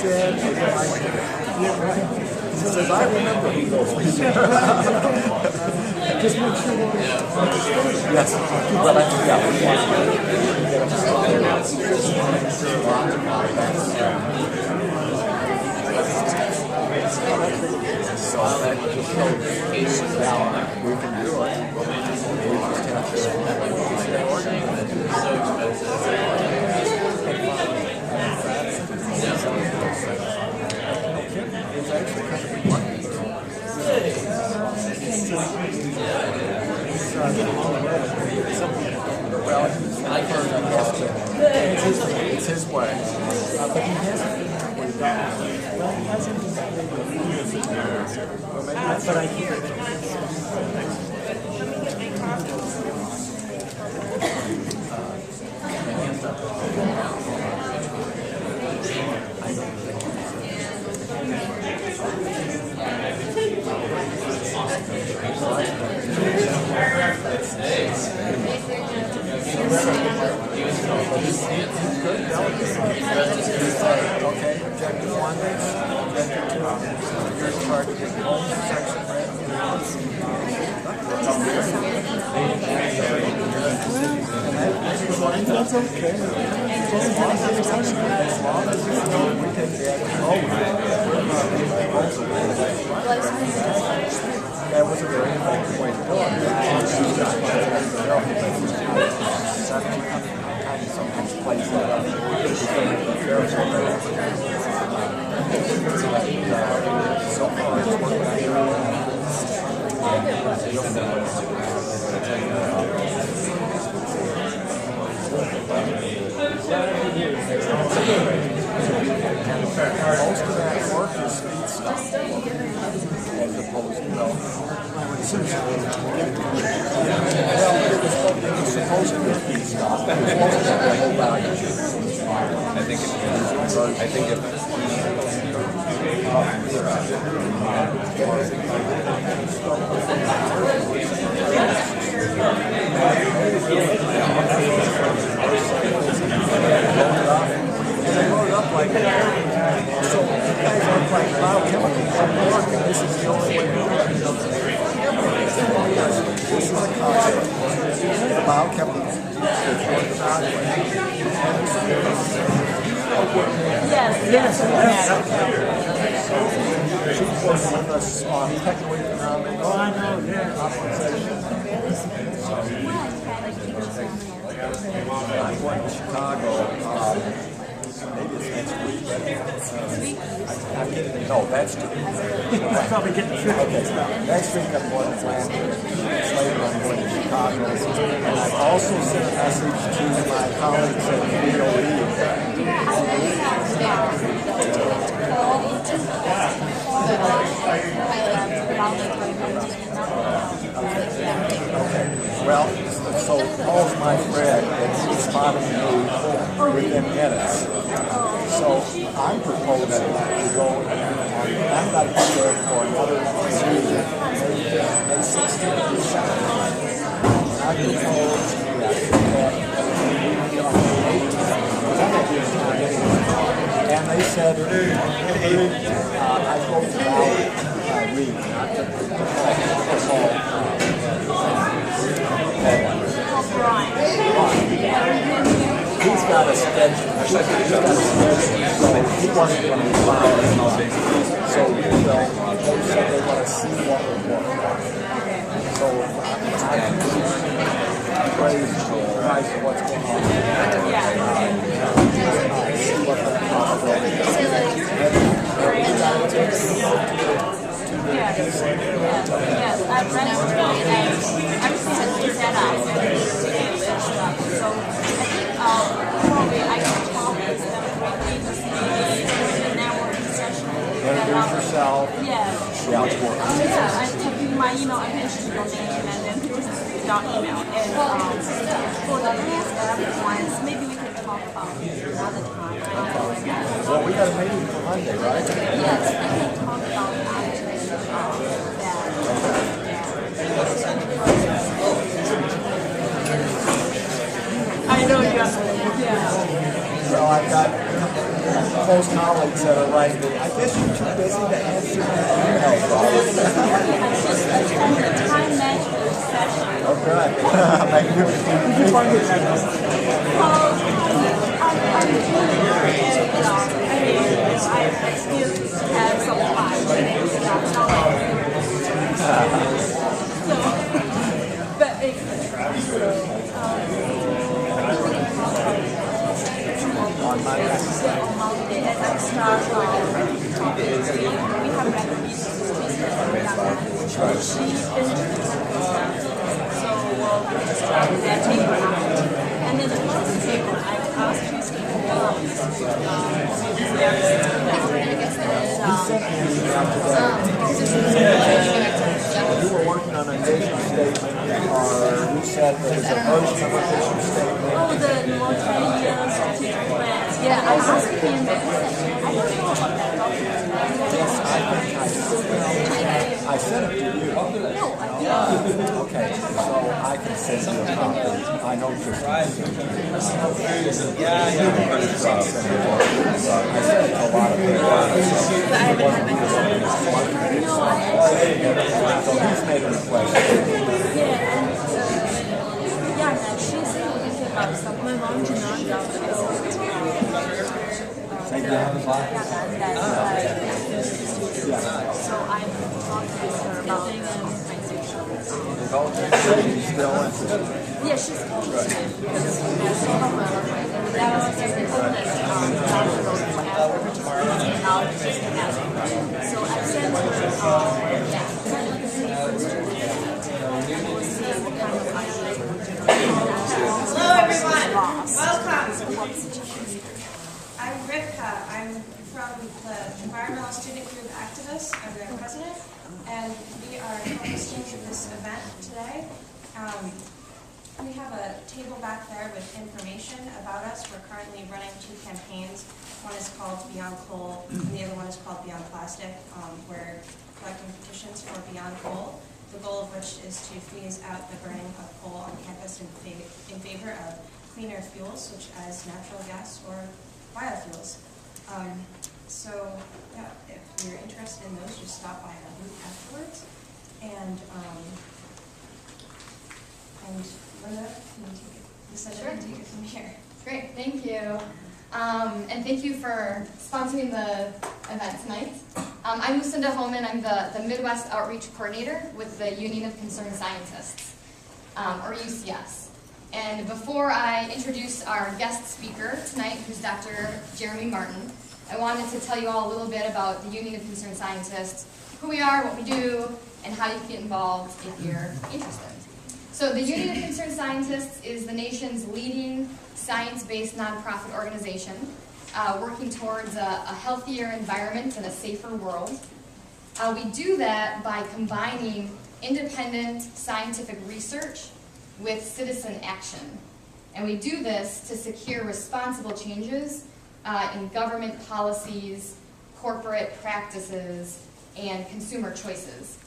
Chad? He says, I remember who those people are. Just make sure we're Yes, but yeah. So that just shows now we can do it. We just have to. It's actually kind of money. Well, I heard it's his way. but he hasn't. Well, he hasn't. But I hear it. Okay, objective one, objective two, you're in charge of the home section, That's okay. as long as we take the action. That was a very effective way to do it. Sometimes plays that up. So far, it's working most of that work is speed stuff, as opposed to, it was supposed to be speed stuff. It was supposed to be whole value. I think if Like, so you guys are like biochemicals at work, and this is the only way to do it. This is a concept. Biochemicals. Yes. She's working with us on techno-economics. Oh, I know, yeah. I'm going to Chicago. Maybe it's next week. I'm getting no, that's too. He's probably getting tricky. Okay, next week I'm going to Atlanta. Later I'm going to Chicago. And I've also sent a message to my colleagues at VID00058. Okay, well, so Paul's my friend, and he spotted me within minutes. So I'm proposing to go, I'm not be there for another season, May 16th. I propose and they said, I vote for Reed, not to Paul. He's got a schedule. So he wasn't going to be following. So we will. They said they want to see what we're doing. So I'm praise the price of what's going on. See what the possibility Yes, I've read it and everything has been set up. So I think probably I can talk with them quickly to see the networking session. Introduce yourself. Yes. Yeah, it's working. Yeah, I typed in my email, I mentioned your name, and then here's your email. And for the last ones, maybe we can talk about another time. Well, we got a meeting for Monday, right? Yes, we can talk about that. I know you have. Yeah. Well, I've got those colleagues that are writing, I guess you're too busy to answer emails. Time management session. Oh, good. You find it I still have some time. But on my as I start, we have recipes to she finished so that paper out. And then the first paper, I asked you to you were working on a mission statement, or you said there was a version of a mission statement. oh, the multi-year strategic plans. Yeah, I asked him, I don't know about that document. Yes, I sent it to you. No, I didn't. Okay, so I can send you a copy. I know Christian. I sent it to a lot of people. So he's made a request. Yeah, she's looking about stuff. My mom did not know so I'm talking to her about yeah, she's interested because so I sent her Hello everyone, welcome. I'm Rivka. I'm from the Environmental Student Group Activists. I'm their president, and we are hosting this event today. We have a table back there with information about us. We're currently running 2 campaigns. One is called Beyond Coal, and the other one is called Beyond Plastic. We're collecting petitions for Beyond Coal, the goal of which is to phase out the burning of coal on campus in favor of cleaner fuels, such as natural gas or biofuels. So, yeah, if you're interested in those, just stop by our booth afterwards. And Linda, can you take it? Sure. Can take it from here. Great, thank you. And thank you for sponsoring the event tonight. I'm Lucinda Holman. I'm the Midwest Outreach Coordinator with the Union of Concerned Scientists, or UCS. And before I introduce our guest speaker tonight, who's Dr. Jeremy Martin, I wanted to tell you all a little bit about the Union of Concerned Scientists, who we are, what we do, and how you can get involved if you're interested. So the Union of Concerned Scientists is the nation's leading science-based nonprofit organization working towards a healthier environment and a safer world. We do that by combining independent scientific research with citizen action. And we do this to secure responsible changes in government policies, corporate practices, and consumer choices.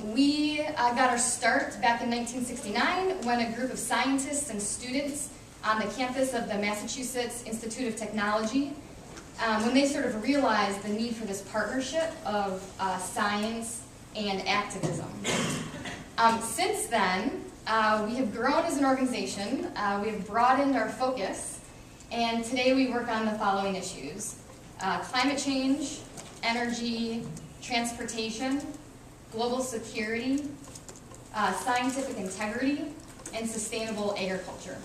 We got our start back in 1969 when a group of scientists and students on the campus of the Massachusetts Institute of Technology, when they sort of realized the need for this partnership of science and activism. Since then, we have grown as an organization, we have broadened our focus, and today we work on the following issues: climate change, energy, transportation, global security, scientific integrity, and sustainable agriculture.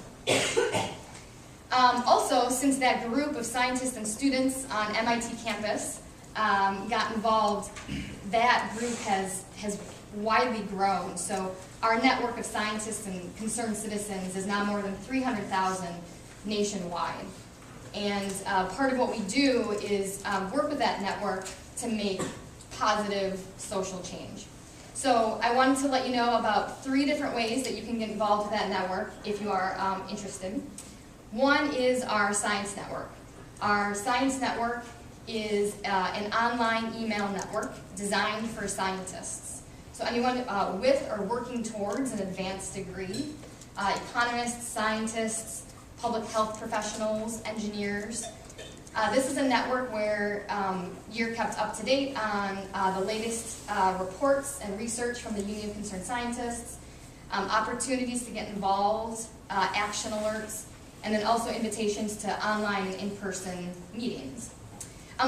Also, since that group of scientists and students on MIT campus got involved, that group has widely grown. So our network of scientists and concerned citizens is now more than 300,000 nationwide. And part of what we do is work with that network to make positive social change. So I wanted to let you know about 3 different ways that you can get involved with that network if you are interested. One is our Science Network. Our Science Network is an online email network designed for scientists. So anyone with or working towards an advanced degree, economists, scientists, public health professionals, engineers, This is a network where you're kept up to date on the latest reports and research from the Union of Concerned Scientists, opportunities to get involved, action alerts, and then also invitations to online and in-person meetings.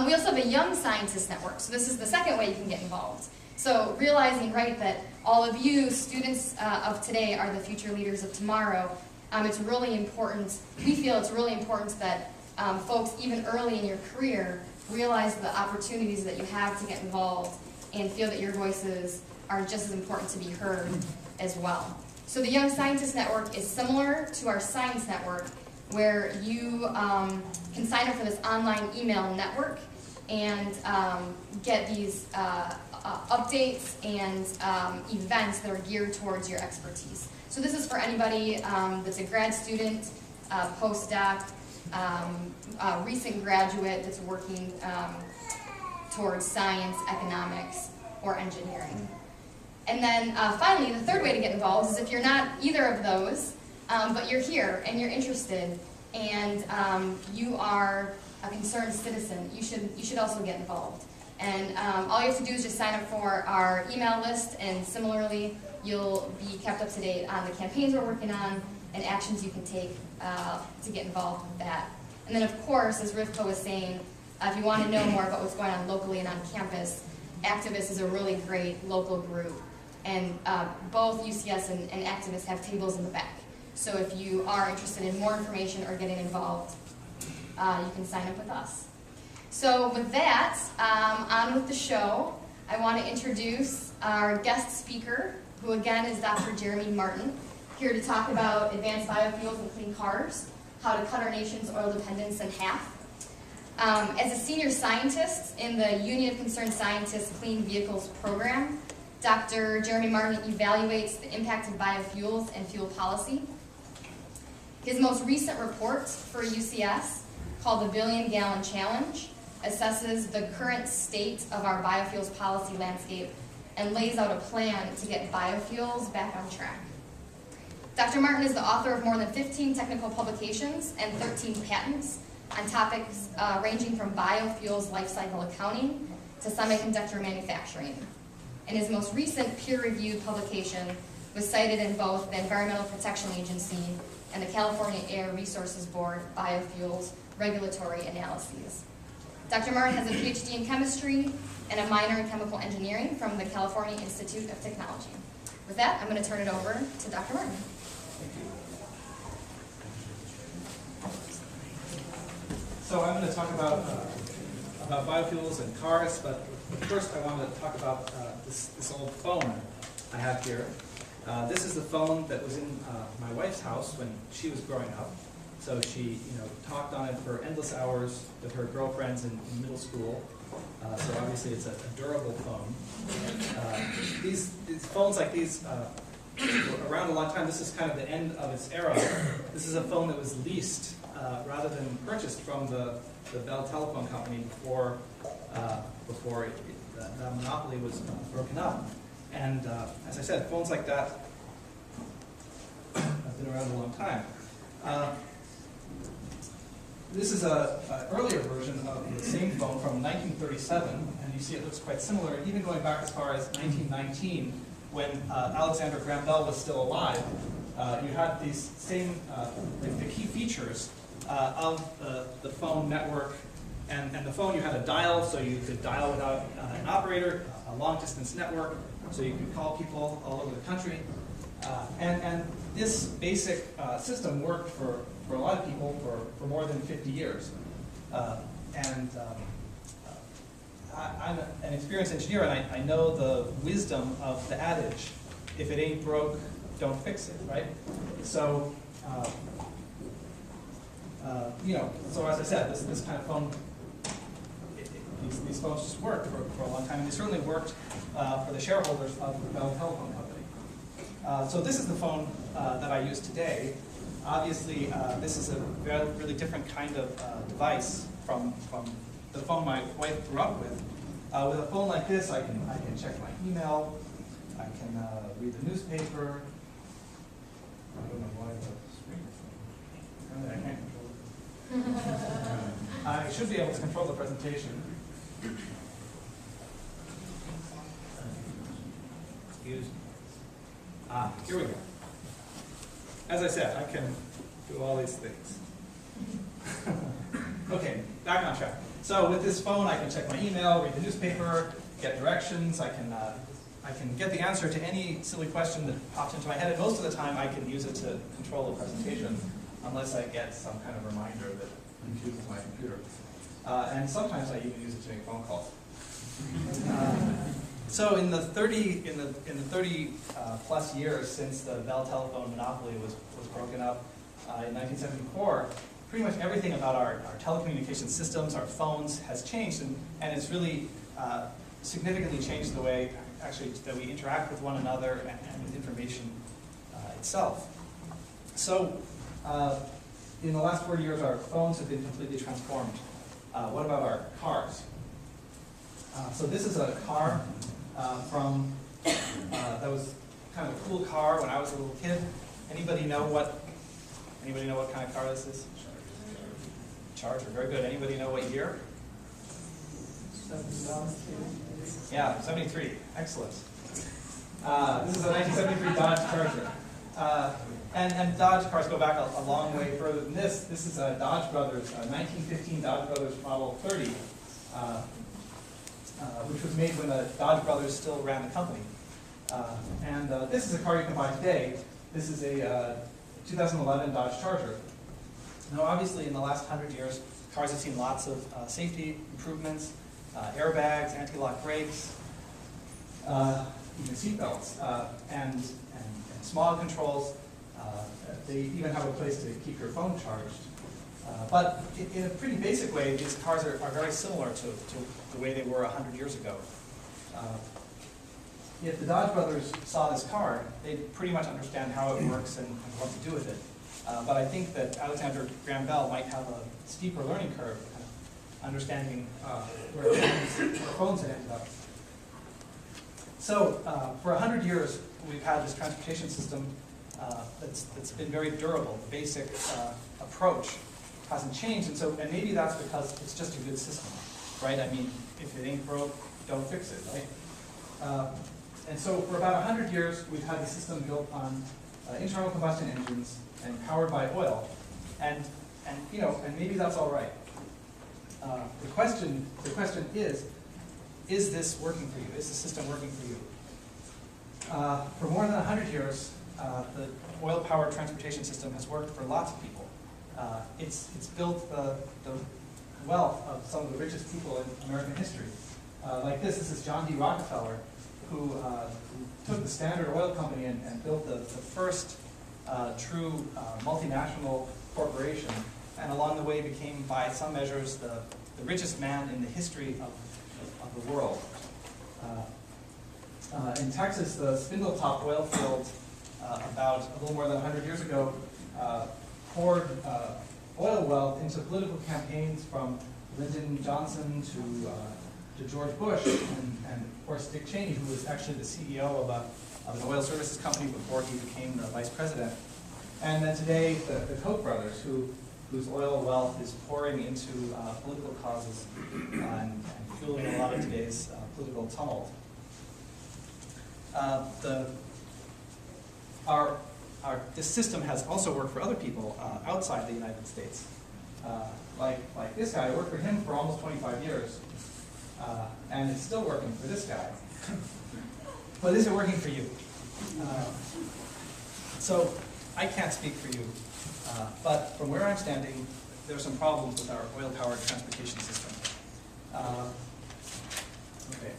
We also have a Young Scientist Network, so this is the second way you can get involved. So realizing, right, that all of you, students of today, are the future leaders of tomorrow, it's really important, we feel it's really important that folks, even early in your career, realize the opportunities that you have to get involved and feel that your voices are just as important to be heard as well. So the Young Scientist Network is similar to our Science Network, where you can sign up for this online email network and get these updates and events that are geared towards your expertise. So this is for anybody that's a grad student, postdoc, recent graduate that's working towards science, economics, or engineering. And then finally, the third way to get involved is if you're not either of those, but you're here and you're interested and you are a concerned citizen, you should also get involved. And all you have to do is just sign up for our email list, and similarly, you'll be kept up to date on the campaigns we're working on and actions you can take to get involved with that. And then of course, as Rivka was saying, if you want to know more about what's going on locally and on campus, Activists is a really great local group. And both UCS and Activists have tables in the back. So if you are interested in more information or getting involved, you can sign up with us. So with that, on with the show. I want to introduce our guest speaker, who again is Dr. Jeremy Martin, here to talk about advanced biofuels and clean cars, how to cut our nation's oil dependence in half. As a senior scientist in the Union of Concerned Scientists Clean Vehicles program, Dr. Jeremy Martin evaluates the impact of biofuels and fuel policy. His most recent report for UCS, called the Billion Gallon Challenge, assesses the current state of our biofuels policy landscape and lays out a plan to get biofuels back on track. Dr. Martin is the author of more than 15 technical publications and 13 patents on topics ranging from biofuels life cycle accounting to semiconductor manufacturing. And his most recent peer-reviewed publication was cited in both the Environmental Protection Agency and the California Air Resources Board Biofuels Regulatory Analyses. Dr. Martin has a PhD in chemistry and a minor in chemical engineering from the California Institute of Technology. With that, I'm going to turn it over to Dr. Martin. So I'm going to talk about biofuels and cars, but first I want to talk about this old phone I have here. This is the phone that was in my wife's house when she was growing up. So she, talked on it for endless hours with her girlfriends in middle school. So obviously it's a durable phone. These phones like these were around a long time. This is kind of the end of its era. This is a phone that was leased rather than purchased from the Bell Telephone Company before the monopoly was broken up. And as I said, phones like that have been around a long time. This is an earlier version of the same phone from 1937, and you see it looks quite similar, even going back as far as 1919, when Alexander Graham Bell was still alive. You had these same, the key features of the phone network, and the phone, you had a dial, so you could dial without an operator, a long-distance network, so you could call people all over the country. And this basic system worked for a lot of people for more than 50 years. I'm an experienced engineer, and I know the wisdom of the adage, if it ain't broke, don't fix it, right? So, so as I said, this kind of phone, these phones just worked for a long time, and they certainly worked for the shareholders of the Bell Telephone Company. So this is the phone that I use today. Obviously, this is a really different kind of device from the phone my wife grew up with. With a phone like this, I can check my email, I can read the newspaper. I don't know why the screen is apparently I can't control I should be able to control the presentation. Excuse me. Here we go. As I said, I can do all these things. Okay, back on track. So with this phone, I can check my email, read the newspaper, get directions. I can get the answer to any silly question that pops into my head. And most of the time, I can use it to control the presentation, unless I get some kind of reminder that confuses my computer. And sometimes I even use it to make phone calls. So in the 30 plus years since the Bell telephone monopoly was broken up in 1974, pretty much everything about our telecommunications systems, our phones, has changed, and it's really significantly changed the way actually that we interact with one another and with information itself. So in the last 40 years, our phones have been completely transformed. What about our cars? So this is a car that was kind of a cool car when I was a little kid. Anybody know what kind of car this is? Charger, very good. Anybody know what year? Yeah, 73. Excellent. This is a 1973 Dodge Charger. And Dodge cars go back a long way further than this. This is a Dodge Brothers, a 1915 Dodge Brothers Model 30, which was made when the Dodge Brothers still ran the company. This is a car you can buy today. This is a 2011 Dodge Charger. Now, obviously, in the last 100 years, cars have seen lots of safety improvements, airbags, anti-lock brakes, even seatbelts, and smog controls. They even have a place to keep your phone charged. But in a pretty basic way, these cars are very similar to the way they were 100 years ago. If the Dodge Brothers saw this car, they'd pretty much understand how it works and what to do with it. But I think that Alexander Graham Bell might have a steeper learning curve, kind of understanding where phones had ended up. So for 100 years, we've had this transportation system that's been very durable. The basic approach hasn't changed, and maybe that's because it's just a good system, right? I mean, if it ain't broke, don't fix it, right? And so for about 100 years, we've had the system built on internal combustion engines and powered by oil, and maybe that's all right. The question is this working for you? Is the system working for you? For more than 100 years, the oil-powered transportation system has worked for lots of people. It's built the wealth of some of the richest people in American history. Like this is John D. Rockefeller, who took the Standard Oil Company and built the first true multinational corporation, and along the way became, by some measures, the richest man in the history of the world. In Texas, the Spindletop oil field, about a little more than 100 years ago, poured oil wealth into political campaigns from Lyndon Johnson to George Bush, and of course Dick Cheney, who was actually the CEO of an oil services company before he became the vice president. And then today, the Koch brothers, whose oil wealth is pouring into political causes and fueling a lot of today's political tumult. This system has also worked for other people outside the United States. Like this guy, I worked for him for almost 25 years, and it's still working for this guy. But is it working for you? So I can't speak for you, but from where I'm standing, there are some problems with our oil-powered transportation system. Okay,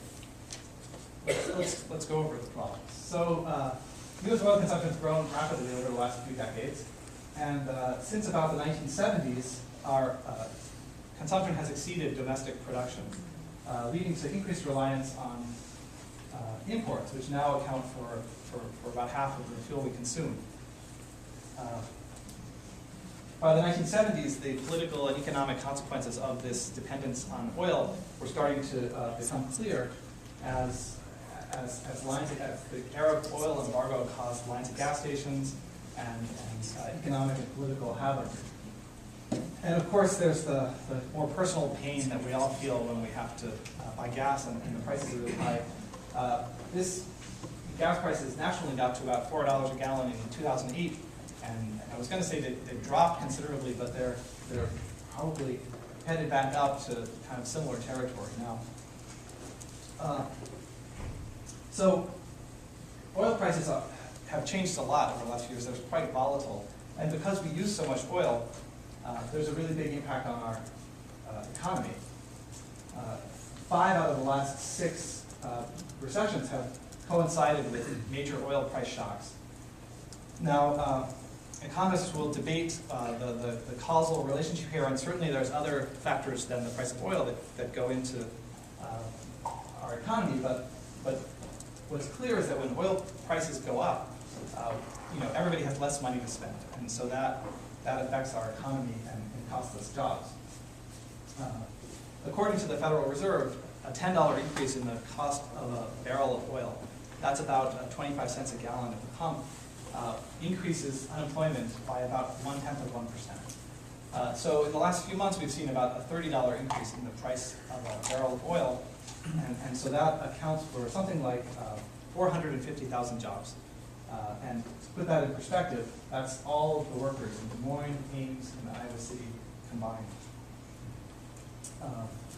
let's go over the problems. So U.S. oil consumption has grown rapidly over the last few decades, and since about the 1970s, our consumption has exceeded domestic production, leading to increased reliance on imports, which now account for about half of the fuel we consume. By the 1970s, the political and economic consequences of this dependence on oil were starting to become clear as the Arab oil embargo caused lines at gas stations and economic and political havoc. And of course, there's the more personal pain that we all feel when we have to buy gas and the prices are really high. This gas prices nationally got to about $4 a gallon in 2008, and I was going to say that they dropped considerably, but they're probably headed back up to kind of similar territory now. So oil prices have changed a lot over the last few years. They're quite volatile, and because we use so much oil, there's a really big impact on our economy. 5 out of the last 6 recessions have coincided with major oil price shocks. Now, economists will debate the causal relationship here, and certainly there's other factors than the price of oil that go into our economy, but what's clear is that when oil prices go up, everybody has less money to spend, and so that affects our economy and costs us jobs. According to the Federal Reserve, a $10 increase in the cost of a barrel of oil, that's about 25 cents a gallon at the pump, increases unemployment by about 0.1%. So in the last few months, we've seen about a $30 increase in the price of a barrel of oil, and so that accounts for something like 450,000 jobs. And to put that in perspective, that's all of the workers in Des Moines, Ames, and Iowa City combined.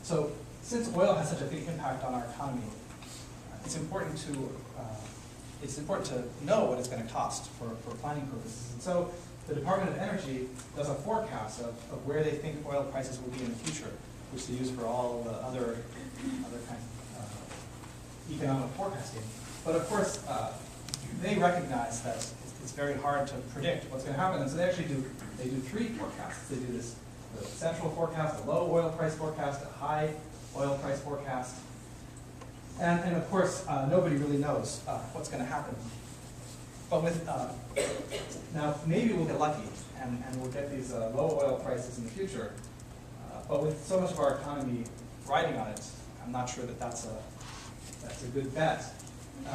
So since oil has such a big impact on our economy, it's important to know what it's going to cost for planning purposes. And so the Department of Energy does a forecast of where they think oil prices will be in the future, which they use for all the other kinds of economic forecasting. But of course, they recognize that it's very hard to predict what's going to happen, and so they do 3 forecasts. They do the central forecast, a low oil price forecast, a high oil price forecast, and of course, nobody really knows what's going to happen. But now maybe we'll get lucky, and we'll get these low oil prices in the future. But with so much of our economy riding on it, I'm not sure that that's a good bet.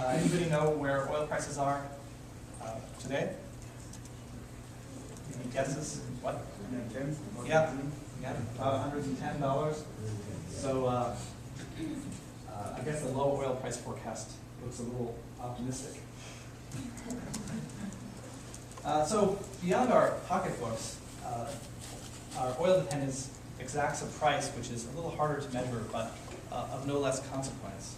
Anybody know where oil prices are today? Any guesses? What? Yeah, about $110. So I guess the low oil price forecast looks a little optimistic. So beyond our pocketbooks, our oil dependence exacts a price which is a little harder to measure, but of no less consequence.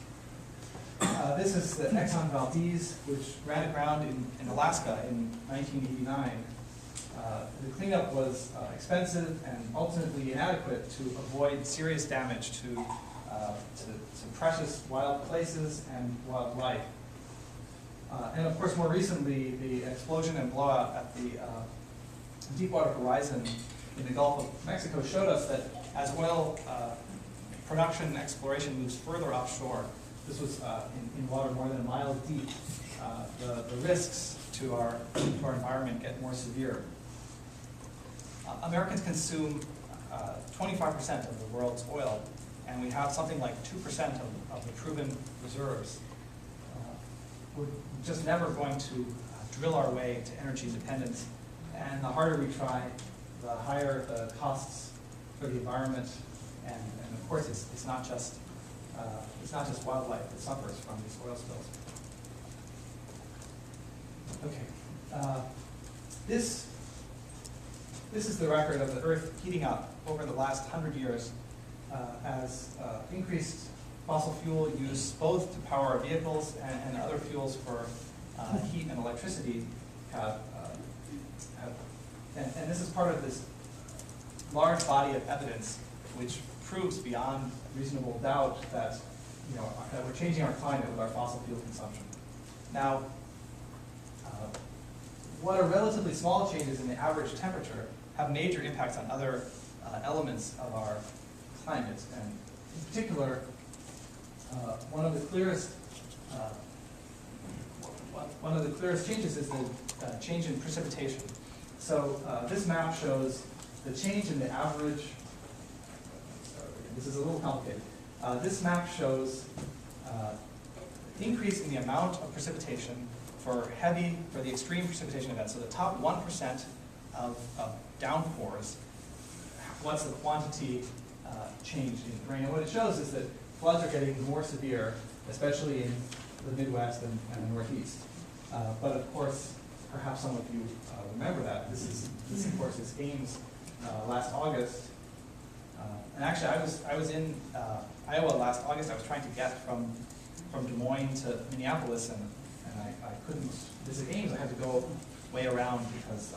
This is the Exxon Valdez, which ran aground in Alaska in 1989. The cleanup was expensive and ultimately inadequate to avoid serious damage to precious wild places and wildlife. And of course, more recently, the explosion and blowout at the Deepwater Horizon in the Gulf of Mexico showed us that as oil production and exploration moves further offshore, this was in water more than a mile deep, the risks to our environment get more severe. Americans consume 25% of the world's oil, and we have something like 2% of the proven reserves. We're just never going to drill our way to energy independence, and the harder we try, the higher the costs for the environment, and of course it's not just wildlife that suffers from these oil spills. Okay, this is the record of the Earth heating up over the last 100 years as increased fossil fuel use, both to power our vehicles and other fuels for heat and electricity and this is part of this large body of evidence which proves beyond reasonable doubt that that we're changing our climate with our fossil fuel consumption. Now, what are relatively small changes in the average temperature have major impacts on other elements of our climate, and in particular, one of the clearest changes is the change in precipitation. So this map shows the change in the average. This is a little complicated. This map shows increase in the amount of precipitation for the extreme precipitation events. So the top 1% of downpours what's the quantity change in rain. And what it shows is that floods are getting more severe, especially in the Midwest and the Northeast. But of course, perhaps some of you remember that. This of course is Ames last August. And actually, I was in Iowa last August. I was trying to get from Des Moines to Minneapolis, and I couldn't visit Ames. I had to go way around because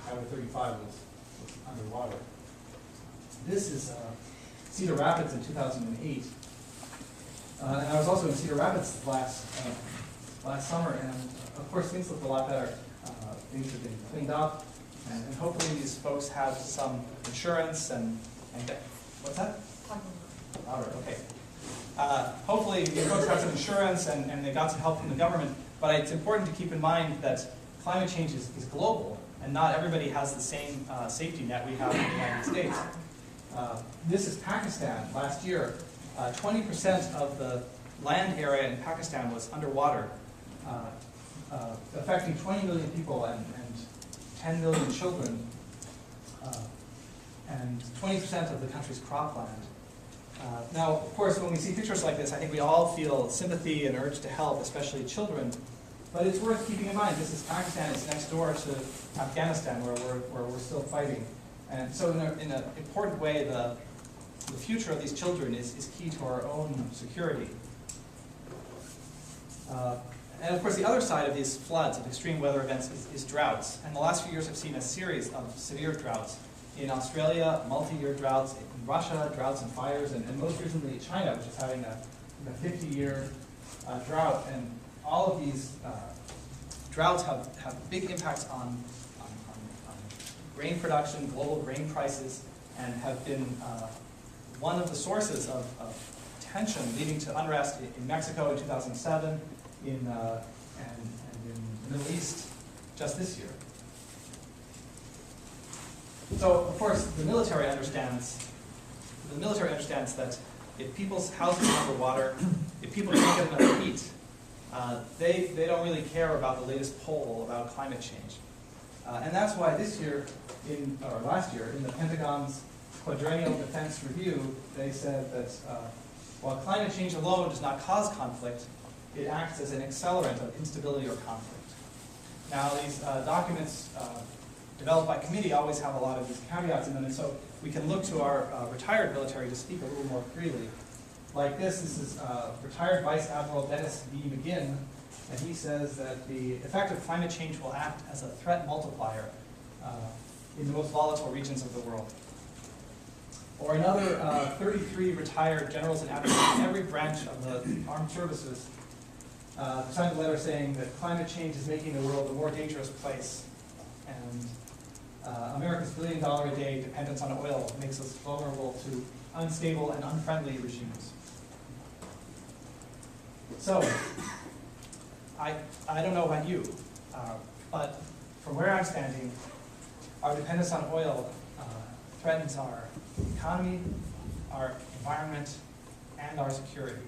Highway 35 was underwater. This is Cedar Rapids in 2008. And I was also in Cedar Rapids last summer, and of course things look a lot better. Things have been cleaned up, and hopefully these folks have some insurance and what's that? Louder, okay. Hopefully these folks have some insurance and they got some help from the government, but it's important to keep in mind that climate change is global, and not everybody has the same safety net we have in the United States. This is Pakistan. Last year, 20% of the land area in Pakistan was underwater, affecting 20 million people and 10 million children, and 20% of the country's cropland. Now, of course, when we see pictures like this, I think we all feel sympathy and urge to help, especially children. But it's worth keeping in mind, this is Pakistan, it's next door to Afghanistan, where we're still fighting. And so in an important way, the future of these children is key to our own security. And of course, the other side of these floods, of extreme weather events, is droughts. And the last few years have seen a series of severe droughts. In Australia, multi-year droughts. In Russia, droughts and fires. And most recently, China, which is having a 50-year drought. And all of these droughts have big impacts on grain production, global grain prices, and have been one of the sources of tension leading to unrest in Mexico in 2007, and in the Middle East just this year. So, of course, the military understands that if people's houses are underwater, if people can't get enough heat, they don't really care about the latest poll about climate change. And that's why this year, or last year, in the Pentagon's Quadrennial Defense Review, they said that while climate change alone does not cause conflict, it acts as an accelerant of instability or conflict. Now, these documents developed by committee always have a lot of these caveats in them, and so we can look to our retired military to speak a little more freely. Like this is retired Vice Admiral Dennis B. McGinn, and he says that the effect of climate change will act as a threat multiplier in the most volatile regions of the world. Or another 33 retired generals and admirals in every branch of the armed services signed a letter saying that climate change is making the world a more dangerous place, and America's $1 billion a day dependence on oil makes us vulnerable to unstable and unfriendly regimes. So, I don't know about you, but from where I'm standing, our dependence on oil threatens our economy, our environment, and our security.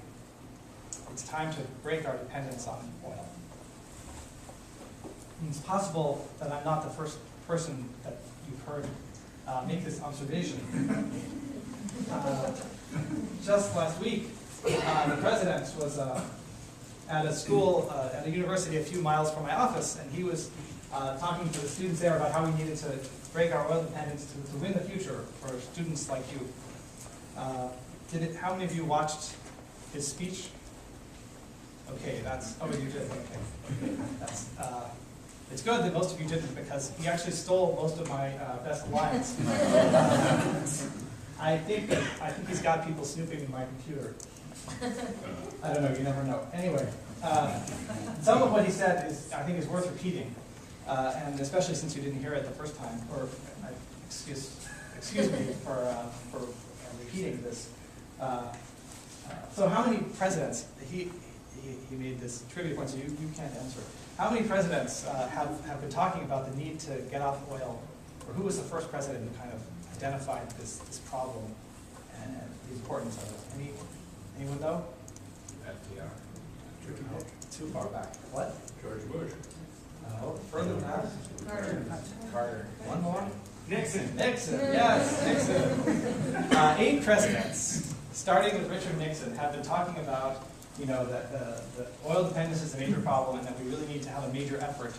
It's time to break our dependence on oil. It's possible that I'm not the first person that you've heard make this observation. Just last week, the president was at a school, at a university a few miles from my office, and he was talking to the students there about how we needed to break our oil dependence to win the future for students like you. How many of you watched his speech? Okay, oh, you did, okay. It's good that most of you didn't, because he actually stole most of my best lines. I think he's got people snooping in my computer. I don't know, you never know. Anyway, some of what he said I think is worth repeating, and especially since you didn't hear it the first time, or excuse me for repeating this. So how many presidents, he made this trivia point, so you can't answer. How many presidents have been talking about the need to get off oil, or who was the first president who kind of identified this problem and the importance of it? Anyone know? FDR. Too far back. What? George Bush. No, further than that? Carter. One more? Nixon, yes, Nixon. 8 presidents, starting with Richard Nixon, have been talking about, that the oil dependence is a major problem and that we really need to have a major effort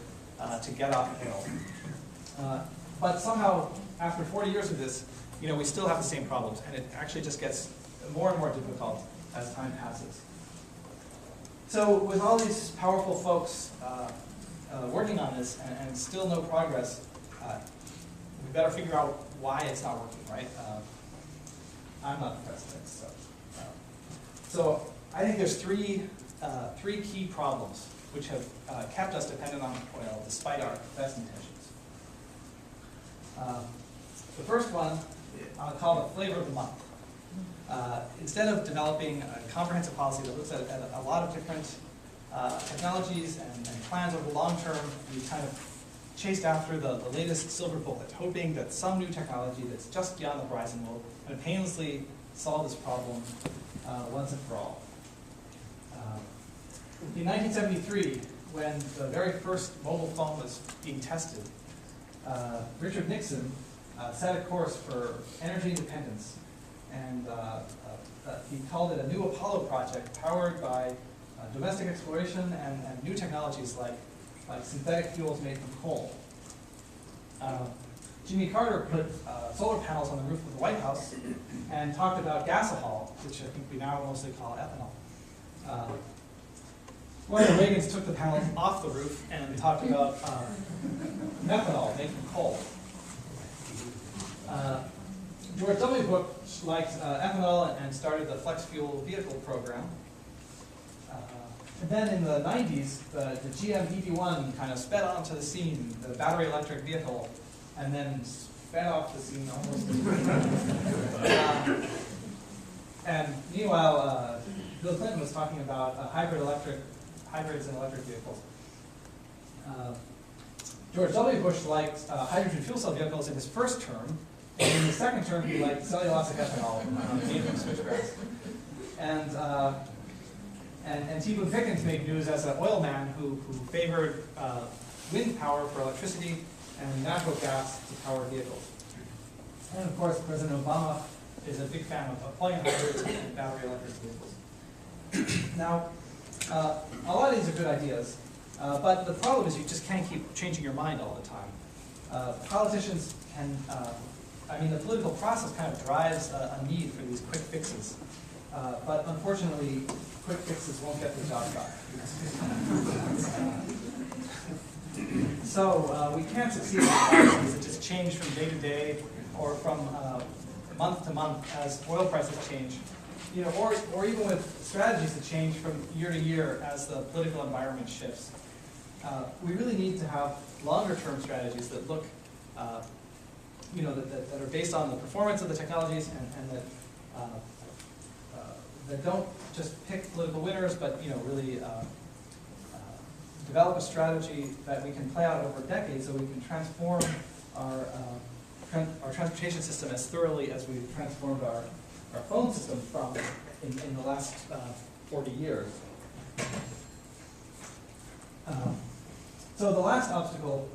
to get off oil. But somehow, after 40 years of this, we still have the same problems, and it actually just gets more and more difficult as time passes. So with all these powerful folks working on this and still no progress, we better figure out why it's not working, right? I'm not the president, so I think there's three key problems which have kept us dependent on oil despite our best intentions. The first one I'll call the flavor of the month. Instead of developing a comprehensive policy that looks at a lot of different technologies and plans over the long term, we kind of chased after the latest silver bullet, hoping that some new technology that's just beyond the horizon will kind of painlessly solve this problem once and for all. In 1973, when the very first mobile phone was being tested, Richard Nixon set a course for energy independence, and he called it a new Apollo project powered by domestic exploration and new technologies like synthetic fuels made from coal. Jimmy Carter put solar panels on the roof of the White House and talked about gasohol, which I think we now mostly call ethanol. One of the Reagans took the panels off the roof and talked about methanol made from coal. George W. Bush liked ethanol and started the flex fuel vehicle program. And then in the 90s, the GM VID00058 kind of sped onto the scene, the battery electric vehicle, and then sped off the scene almost. And meanwhile, Bill Clinton was talking about hybrids and electric vehicles. George W. Bush liked hydrogen fuel cell vehicles in his first term, and in the second term he liked cellulosic ethanol made from switchgrass. And T. Boone Pickens made news as an oil man who favored wind power for electricity and natural gas to power vehicles. And of course, President Obama is a big fan of plug-in hybrids and battery electric vehicles. Now, a lot of these are good ideas, but the problem is you just can't keep changing your mind all the time. Politicians can, the political process kind of drives a need for these quick fixes. But unfortunately, quick fixes won't get the job done. So we can't succeed in policies that just change from day to day or from month to month as oil prices change. Or even with strategies that change from year to year as the political environment shifts. We really need to have longer-term strategies that look, that are based on the performance of the technologies and that that don't just pick political winners, but really develop a strategy that we can play out over decades, so we can transform our transportation system as thoroughly as we've transformed our phone system from in the last 40 years. So the last obstacle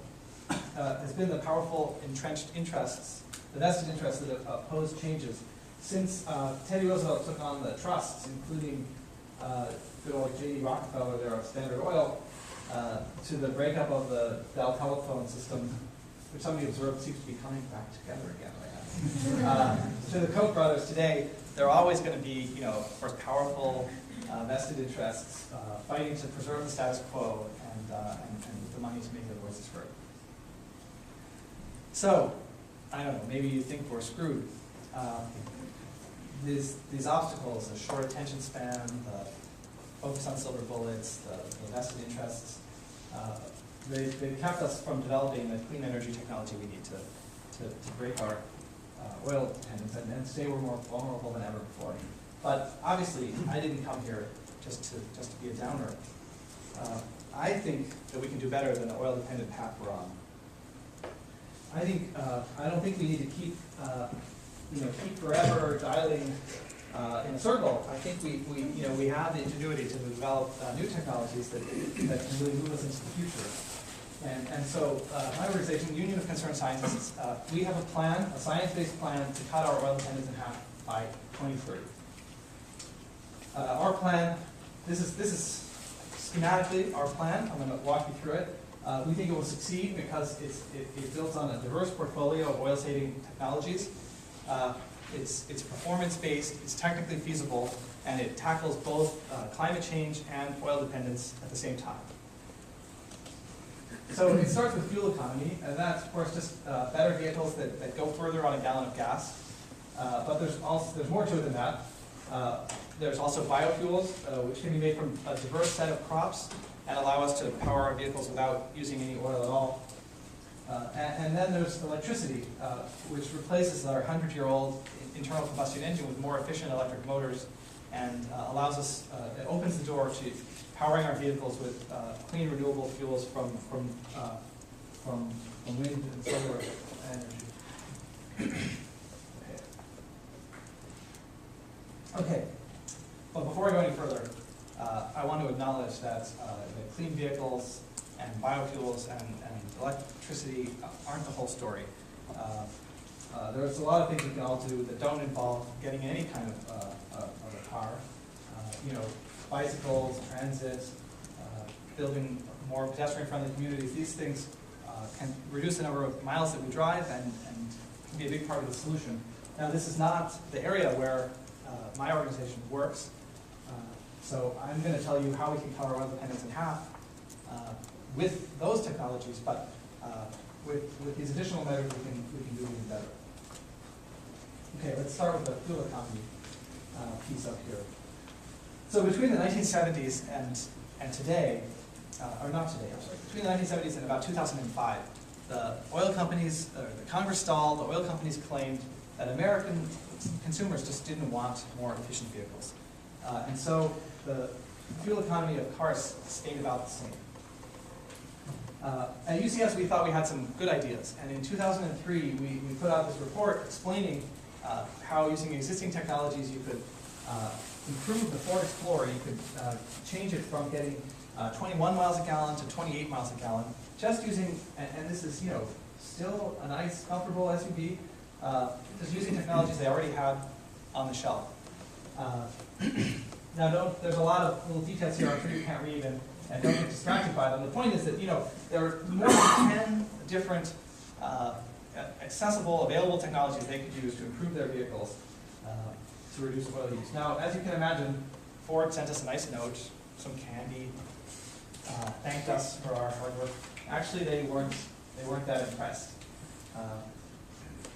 has been the powerful entrenched interests, the vested interests that have opposed changes. Since Teddy Roosevelt took on the trusts, including good old J.D. Rockefeller there of Standard Oil, to the breakup of the Bell telephone system, which somebody observed seems to be coming back together again. To the Koch brothers today, there are always going to be, of course, powerful vested interests fighting to preserve the status quo and the money to make their voices heard. So, I don't know, maybe you think we're screwed. These obstacles, the short attention span, the focus on silver bullets, the vested interests, they've kept us from developing the clean energy technology we need to break our oil dependence, and today we're more vulnerable than ever before. But obviously, I didn't come here just to be a downer. I think that we can do better than the oil-dependent path we're on. I don't think we need to keep forever dialing in a circle. I think we have the ingenuity to develop new technologies that can really move us into the future. And so my organization, Union of Concerned Scientists, we have a plan, a science-based plan to cut our oil dependence in half by 2030. Our plan, this is schematically our plan. I'm going to walk you through it. We think it will succeed because it builds on a diverse portfolio of oil-saving technologies. It's performance-based, it's technically feasible, and it tackles both climate change and oil dependence at the same time. So it starts with fuel economy, and that's, of course, just better vehicles that go further on a gallon of gas. But there's more to it than that. There's also biofuels, which can be made from a diverse set of crops and allow us to power our vehicles without using any oil at all. And then there's electricity, which replaces our 100-year-old internal combustion engine with more efficient electric motors and allows us, it opens the door to powering our vehicles with clean renewable fuels from wind and solar energy. Okay, but before I go any further, I want to acknowledge that clean vehicles and biofuels and electricity aren't the whole story. There's a lot of things we can all do that don't involve getting any kind of a car. Bicycles, transit, building more pedestrian-friendly communities. These things can reduce the number of miles that we drive and can be a big part of the solution. Now, this is not the area where my organization works, so I'm going to tell you how we can cut our oil dependence in half with those technologies, but with these additional measures, we can do even better. Okay, let's start with the fuel economy piece up here. So between the 1970s and today, or not today, I'm sorry, between the 1970s and about 2005, the oil companies, the Congress stalled, the oil companies claimed that American consumers just didn't want more efficient vehicles. And so the fuel economy of cars stayed about the same. At UCS, we thought we had some good ideas, and in 2003, we put out this report explaining how using existing technologies you could improve the Ford Explorer. You could change it from getting 21 miles a gallon to 28 miles a gallon, just using, and this is still a nice, comfortable SUV, just using technologies they already had on the shelf. Now, there's a lot of little details here I'm sure you can't read, and don't get distracted by them. The point is that there are more than 10 different accessible, available technologies they could use to improve their vehicles to reduce oil use. Now, as you can imagine, Ford sent us a nice note, some candy, thanked us for our hard work. Actually, they weren't that impressed.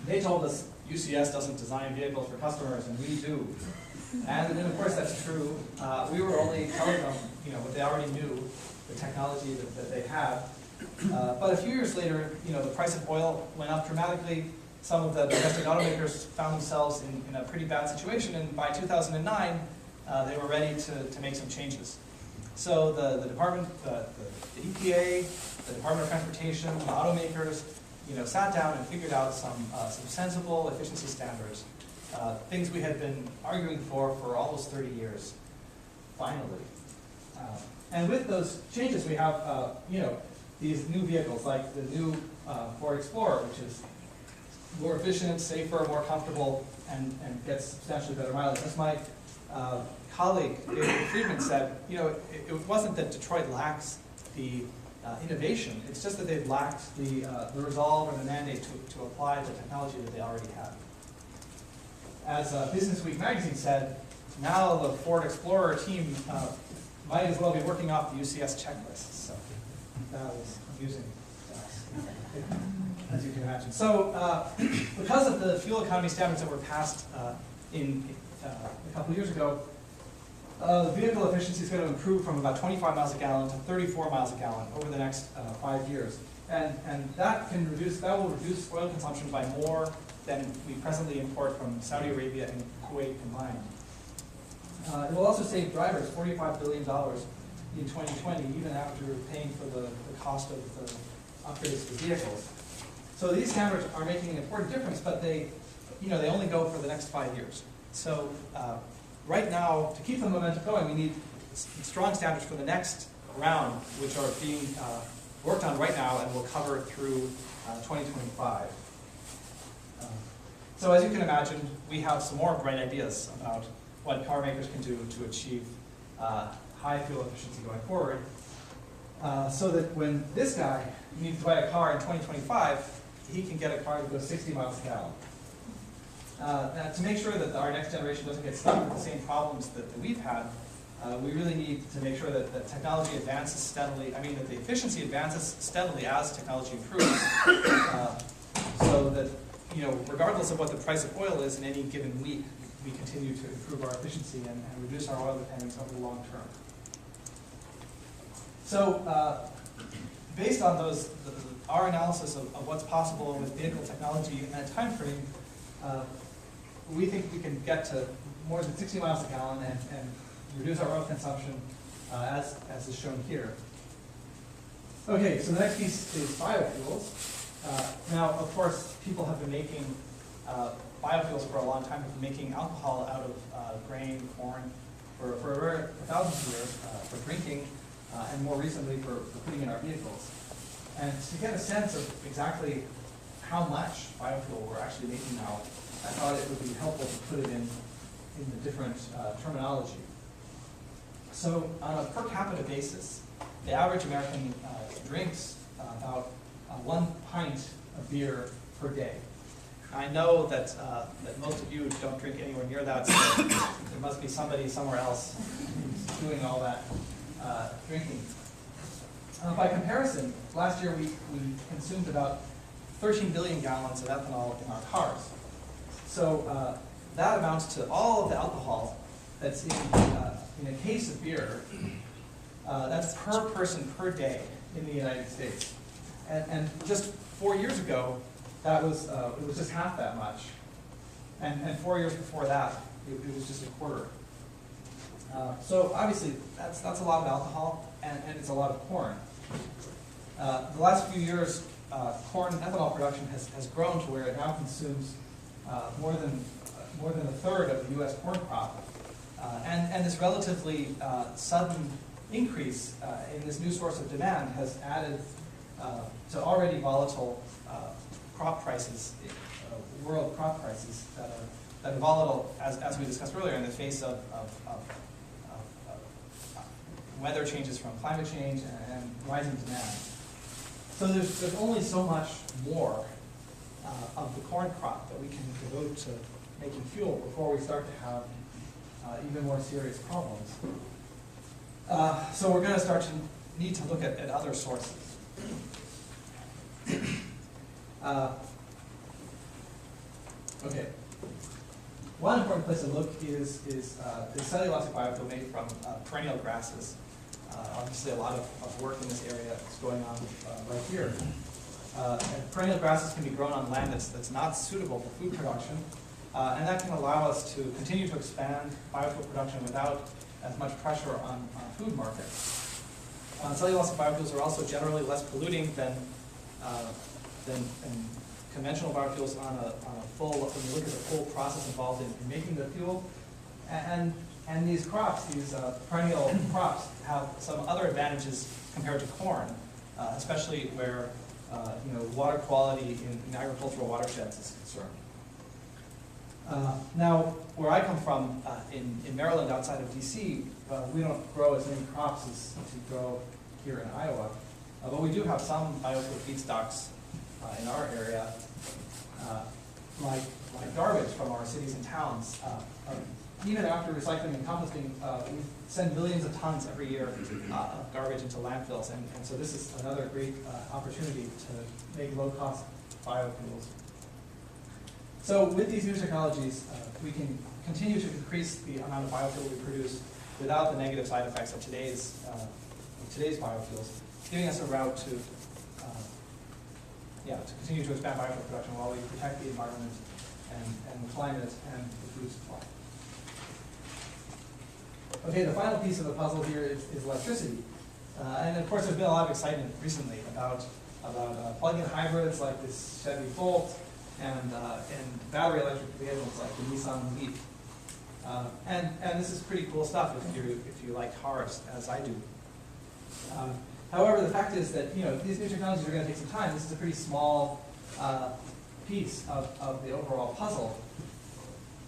They told us UCS doesn't design vehicles for customers, and we do. And of course that's true. We were only telling them, what they already knew, the technology that they had. But a few years later, the price of oil went up dramatically. Some of the domestic automakers found themselves in a pretty bad situation, and by 2009, they were ready to make some changes. So the department, the EPA, the Department of Transportation, the automakers, sat down and figured out some sensible efficiency standards, things we had been arguing for almost 30 years, finally. And with those changes, we have, these new vehicles, like the new Ford Explorer, which is more efficient, safer, more comfortable, and gets substantially better mileage. As my colleague, David Friedman, said, it wasn't that Detroit lacks the innovation, it's just that they've lacked the resolve or the mandate to apply the technology that they already have. As Business Week magazine said, now the Ford Explorer team might as well be working off the UCS checklist. So that was amusing to us, as you can imagine. So because of the fuel economy standards that were passed a couple years ago, the vehicle efficiency is going to improve from about 25 miles a gallon to 34 miles a gallon over the next 5 years. And that will reduce oil consumption by more than we presently import from Saudi Arabia and Kuwait combined. It will also save drivers $45 billion in 2020, even after paying for the cost of the upgrades to vehicles. So these standards are making an important difference, but they only go for the next 5 years. So right now, to keep the momentum going, we need strong standards for the next round, which are being worked on right now and will cover through 2025. So as you can imagine, we have some more bright ideas about what car makers can do to achieve high fuel efficiency going forward, so that when this guy needs to buy a car in 2025, he can get a car that goes 60 miles a gallon. Now, to make sure that our next generation doesn't get stuck with the same problems that we've had, we really need to make sure that the technology advances steadily, that the efficiency advances steadily as technology improves, so that, regardless of what the price of oil is in any given week, we continue to improve our efficiency and reduce our oil dependence over the long term. So, based on our analysis of what's possible with vehicle technology in that time frame, we think we can get to more than 60 miles a gallon and reduce our oil consumption as is shown here. Okay, so the next piece is biofuels. Now, of course, people have been making biofuels for a long time. Have been making alcohol out of grain, corn, for thousands of years, for drinking, and more recently for putting in our vehicles. And to get a sense of exactly how much biofuel we're actually making now, I thought it would be helpful to put it in the different terminology. So on a per capita basis, the average American drinks about 1 pint of beer per day. I know that most of you don't drink anywhere near that, so there must be somebody somewhere else who's doing all that drinking. By comparison, last year we consumed about 13 billion gallons of ethanol in our cars. So that amounts to all of the alcohol that's in a case of beer. That's per person per day in the United States. And just 4 years ago, it was just half that much. And 4 years before that, it was just a quarter. So obviously, that's a lot of alcohol, and it's a lot of corn. The last few years, corn ethanol production has grown to where it now consumes more than a third of the U.S. corn crop. And this relatively sudden increase in this new source of demand has added to already volatile crop prices, world crop prices that are volatile, as we discussed earlier, in the face of weather changes from climate change and rising demand. So there's only so much more of the corn crop that we can devote to making fuel before we start to have even more serious problems. So we're going to start to need to look at other sources. Okay. One important place to look is the cellulosic biofuel made from perennial grasses. Obviously, a lot of work in this area is going on right here. And perennial grasses can be grown on land that's not suitable for food production, and that can allow us to continue to expand biofuel production without as much pressure on food markets. Cellulosic biofuels are also generally less polluting than conventional biofuels on a full, when you look at the full process involved in making the fuel. And these crops, these perennial crops, have some other advantages compared to corn, especially where water quality in agricultural watersheds is concerned. Now, where I come from, in Maryland, outside of DC, we don't grow as many crops as we grow here in Iowa, but we do have some biofuel feedstocks in our area, like garbage from our cities and towns. Even after recycling and composting, we send millions of tons every year of garbage into landfills, and so this is another great opportunity to make low-cost biofuels. So with these new technologies, we can continue to increase the amount of biofuel we produce without the negative side effects of today's biofuels, giving us a route to continue to expand biofuel production while we protect the environment and the climate and the food supply. Okay, the final piece of the puzzle here is electricity. And of course, there's been a lot of excitement recently about plug-in hybrids like this Chevy Bolt and battery electric vehicles like the Nissan Leaf. And this is pretty cool stuff if you like cars, as I do. However, the fact is that these new technologies are going to take some time. This is a pretty small piece of the overall puzzle.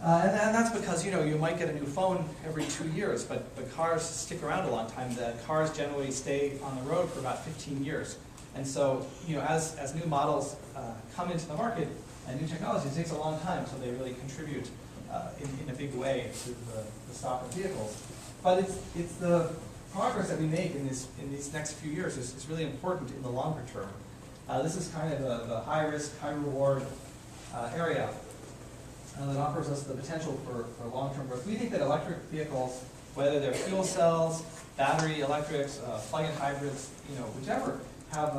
And that's because you might get a new phone every 2 years, but cars stick around a long time. The cars generally stay on the road for about 15 years. And so as new models come into the market and new technologies, it takes a long time so they really contribute in a big way to the stock of vehicles. But it's the progress that we make in these next few years is really important in the longer term. This is kind of the high risk, high reward area that offers us the potential for long-term growth. We think that electric vehicles, whether they're fuel cells, battery electrics, plug-in hybrids, whichever, have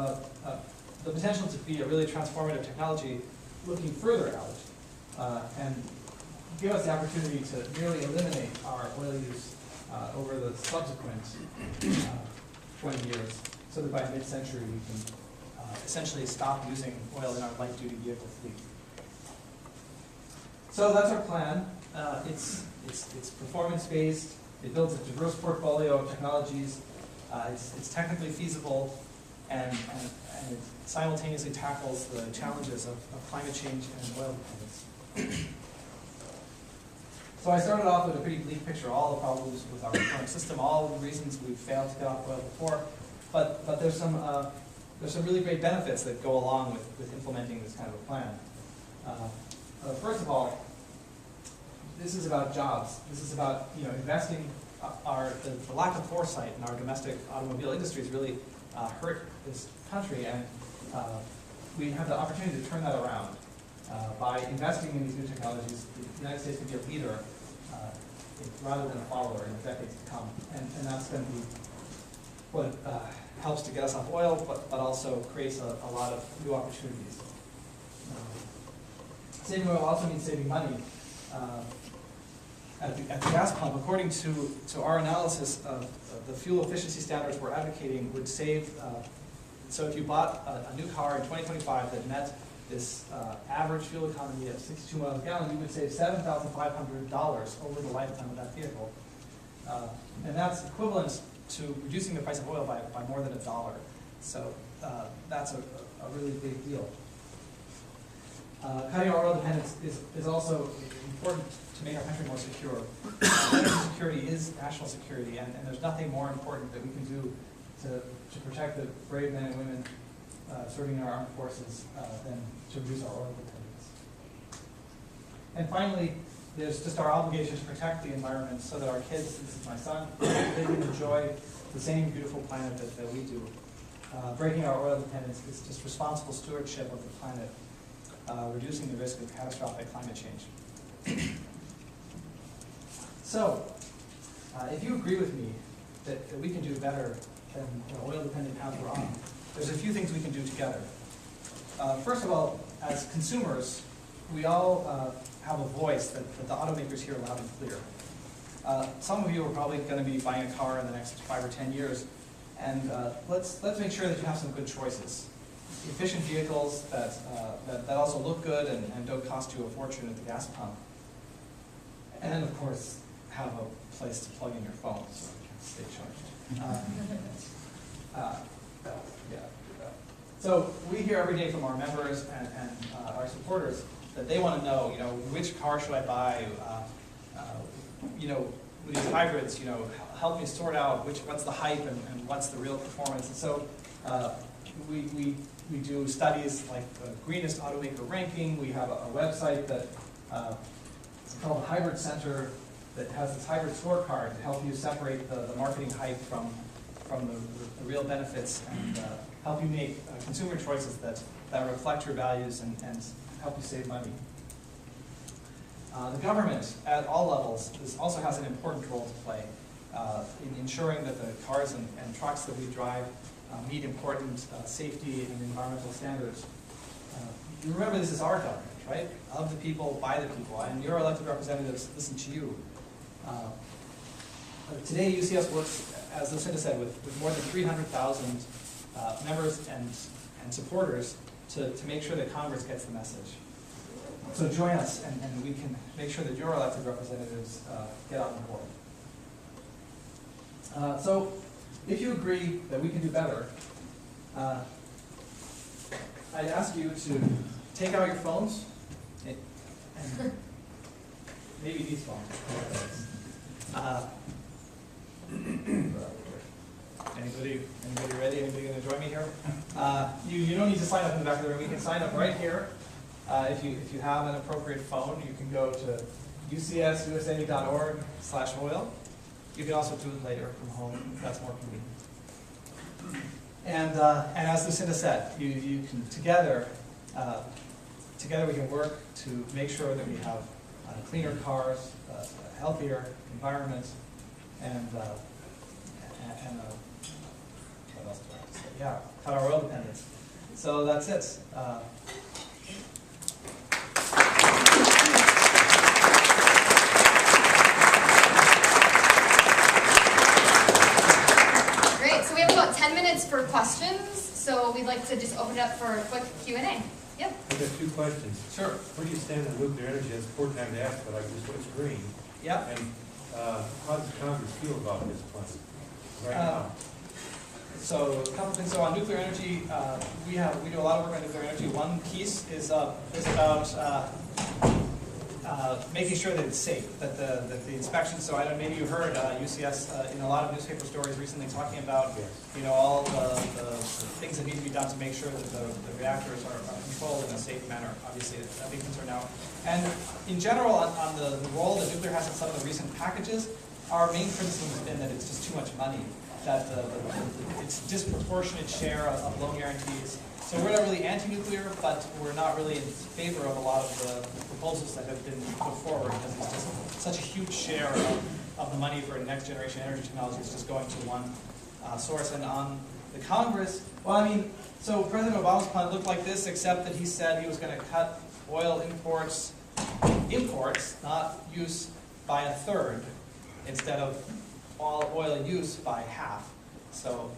the potential to be a really transformative technology looking further out and give us the opportunity to nearly eliminate our oil use over the subsequent 20 years, so that by mid-century we can essentially stop using oil in our light-duty vehicle fleet. So that's our plan. It's performance-based. It builds a diverse portfolio of technologies. It's technically feasible, and it simultaneously tackles the challenges of climate change and oil dependence. So I started off with a pretty bleak picture, all the problems with our current system, all the reasons we've failed to get off oil before, but there's some really great benefits that go along with implementing this kind of a plan. First of all, this is about jobs. This is about investing. The lack of foresight in our domestic automobile industry has really hurt this country, and we have the opportunity to turn that around. By investing in these new technologies, the United States can be a leader rather than a follower in the decades to come. And that's going to be what helps to get us off oil, but also creates a lot of new opportunities. Saving oil also means saving money. At the gas pump, according to our analysis of the fuel efficiency standards we're advocating, would save, so if you bought a new car in 2025 that met this average fuel economy of 62 miles a gallon, you would save $7,500 over the lifetime of that vehicle. And that's equivalent to reducing the price of oil by more than $1. So that's a really big deal. Cutting our oil dependence is also important to make our country more secure. Energy security is national security, and there's nothing more important that we can do to protect the brave men and women serving in our armed forces than to reduce our oil dependence. And finally, there's just our obligation to protect the environment so that our kids, this is my son, they can enjoy the same beautiful planet that we do. Breaking our oil dependence is just responsible stewardship of the planet, reducing the risk of catastrophic climate change. So, if you agree with me that we can do better than the oil-dependent path we're on, there's a few things we can do together. First of all, as consumers, we all have a voice that the automakers hear loud and clear. Some of you are probably going to be buying a car in the next 5 or 10 years, and let's make sure that you have some good choices. Efficient vehicles that also look good and don't cost you a fortune at the gas pump. And of course, have a place to plug in your phone so you can stay charged. So we hear every day from our members and our supporters that they want to know, which car should I buy? With these hybrids, help me sort out what's the hype and what's the real performance. And so we do studies like the greenest automaker ranking. We have a website that it's called the Hybrid Center that has this hybrid scorecard to help you separate the marketing hype from the real benefits and help you make consumer choices that reflect your values and help you save money. The government at all levels also has an important role to play in ensuring that the cars and trucks that we drive meet important safety and environmental standards. You remember, this is our government, right? Of the people, by the people, and your elected representatives listen to you. Today, UCS works, as Lucinda said, with more than 300,000 members and supporters to make sure that Congress gets the message. So join us, and we can make sure that your elected representatives get on board. So if you agree that we can do better, I'd ask you to take out your phones, and maybe these phones. Anybody ready? Anybody going to join me here? You don't need to sign up in the back of the room. You can sign up right here. If you have an appropriate phone, you can go to ucsusa.org/oil. You can also do it later from home if that's more convenient. And as Lucinda said, you can together we can work to make sure that we have cleaner cars, a healthier environment, and what else do I have to say? Yeah, cut our oil dependence. So that's it. Great, so we have about 10 minutes for questions, so we'd like to just open it up for a quick Q&A. Yep. I've got 2 questions. Sure. Where do you stand on nuclear energy? That's poor time to ask, but I just what's green. Yeah. And how does Congress feel about this plan right now? So a couple things. So on nuclear energy, we do a lot of work on nuclear energy. One piece is about making sure that it's safe, that the inspection. So I don't. Maybe you heard UCS in a lot of newspaper stories recently talking about all the things that need to be done to make sure that the reactors are controlled in a safe manner. Obviously, it's a big concern now. And in general, on the role that nuclear has in some of the recent packages, our main criticism has been that it's just too much money. That it's a disproportionate share of loan guarantees. So we're not really anti-nuclear, but we're not really in favor of a lot of the proposals that have been put forward because it's just such a huge share of the money for next generation energy technology is just going to one source. And on the Congress, well, I mean, so President Obama's plan looked like this, except that he said he was going to cut oil imports, not use, by 1/3 instead of all oil use by half. So,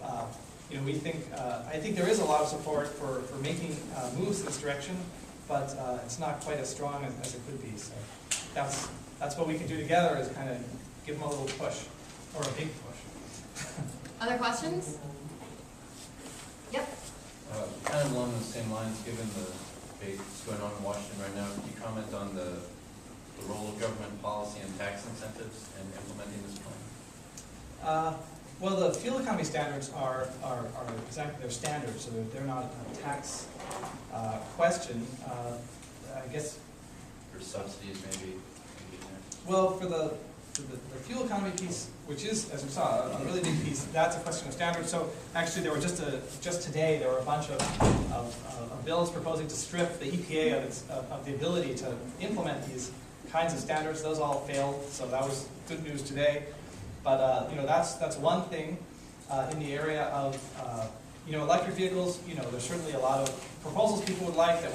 we think, I think there is a lot of support for making moves in this direction, but it's not quite as strong as it could be. So that's what we can do together is kind of give them a little push, or a big push. Other questions? Yep. Kind of along the same lines, given the debate that's going on in Washington right now, can you comment on the role of government policy and tax incentives in implementing this plan? Well, the fuel economy standards are exactly, they're standards, so they're not a tax question. I guess. For subsidies, maybe. Well, for the fuel economy piece, which is, as we saw, a really big piece, that's a question of standards. So actually, there were just today there were a bunch of bills proposing to strip the EPA of the ability to implement these kinds of standards. Those all failed, so that was good news today. But that's one thing in the area of electric vehicles. There's certainly a lot of proposals people would like that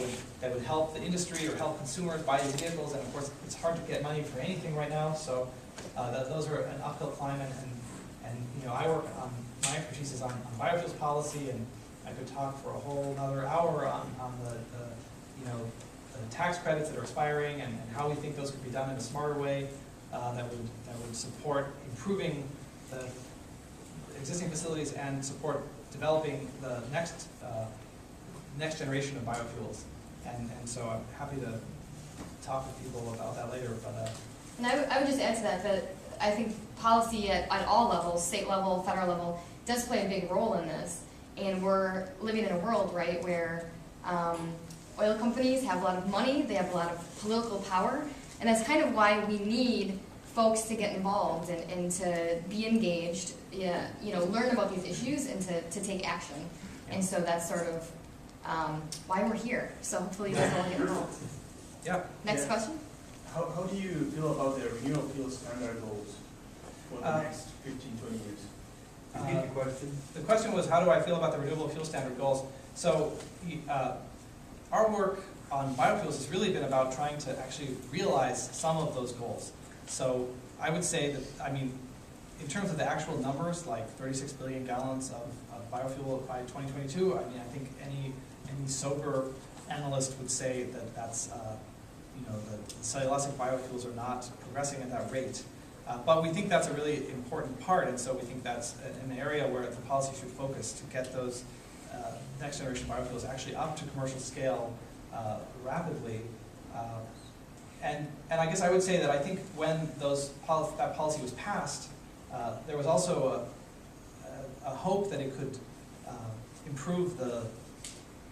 would help the industry or help consumers buy these vehicles. And of course, it's hard to get money for anything right now. So those are an uphill climb. And I work on my expertise is on biofuels policy, and I could talk for a whole another hour on the tax credits that are expiring and how we think those could be done in a smarter way. That would support improving the existing facilities and support developing the next generation of biofuels. And so I'm happy to talk with people about that later. But and I would just add to that I think policy at all levels, state level, federal level, does play a big role in this. And we're living in a world, right, where oil companies have a lot of money, they have a lot of political power, and that's kind of why we need folks to get involved and to be engaged, learn about these issues and to take action. And so that's sort of why we're here. So hopefully we'll all get involved. yeah. Next question? How do you feel about the renewable fuel standard goals for the next 15, 20 years? Repeat the question. The question was, how do I feel about the renewable fuel standard goals? So our work on biofuels has really been about trying to actually realize some of those goals. So I would say that, in terms of the actual numbers, like 36 billion gallons of biofuel by 2022, I think any sober analyst would say that that's, the cellulosic biofuels are not progressing at that rate. But we think that's a really important part, and so we think that's an area where the policy should focus to get those next generation biofuels actually up to commercial scale rapidly. And I guess I would say that I think when that policy was passed, there was also a hope that it could improve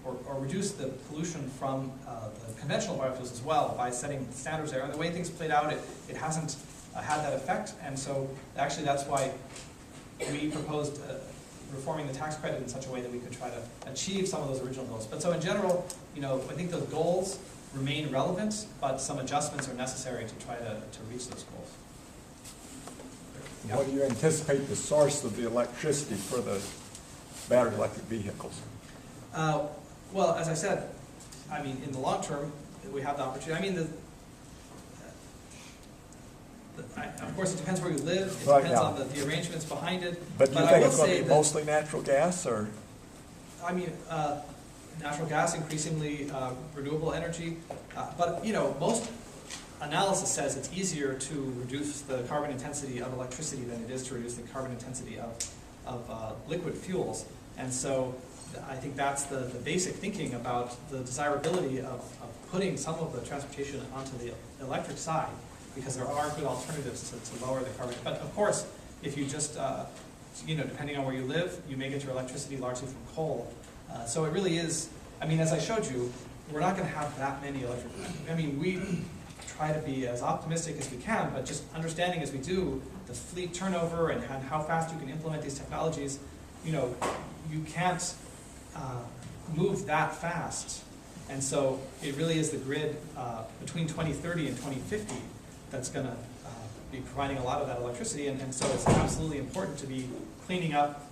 or reduce the pollution from the conventional biofuels as well by setting standards there. And the way things played out, it hasn't had that effect. And so actually that's why we proposed reforming the tax credit in such a way that we could try to achieve some of those original goals. But so in general, I think those goals remain relevant, but some adjustments are necessary to try to reach those goals. What do you anticipate the source of the electricity for the battery electric vehicles? Well, as I said, in the long term, we have the opportunity. Of course, it depends where you live. It depends on the arrangements behind it. But do you think it's going to be mostly natural gas, or? Natural gas, increasingly renewable energy. But most analysis says it's easier to reduce the carbon intensity of electricity than it is to reduce the carbon intensity of liquid fuels. And so I think that's the basic thinking about the desirability of putting some of the transportation onto the electric side, because there are good alternatives to lower the carbon. But of course, if you just, depending on where you live, you may get your electricity largely from coal. So it really is, as I showed you, we're not going to have that many electric. We try to be as optimistic as we can, but just understanding as we do the fleet turnover and how fast you can implement these technologies, you can't move that fast. And so it really is the grid between 2030 and 2050 that's going to be providing a lot of that electricity. And so it's absolutely important to be cleaning up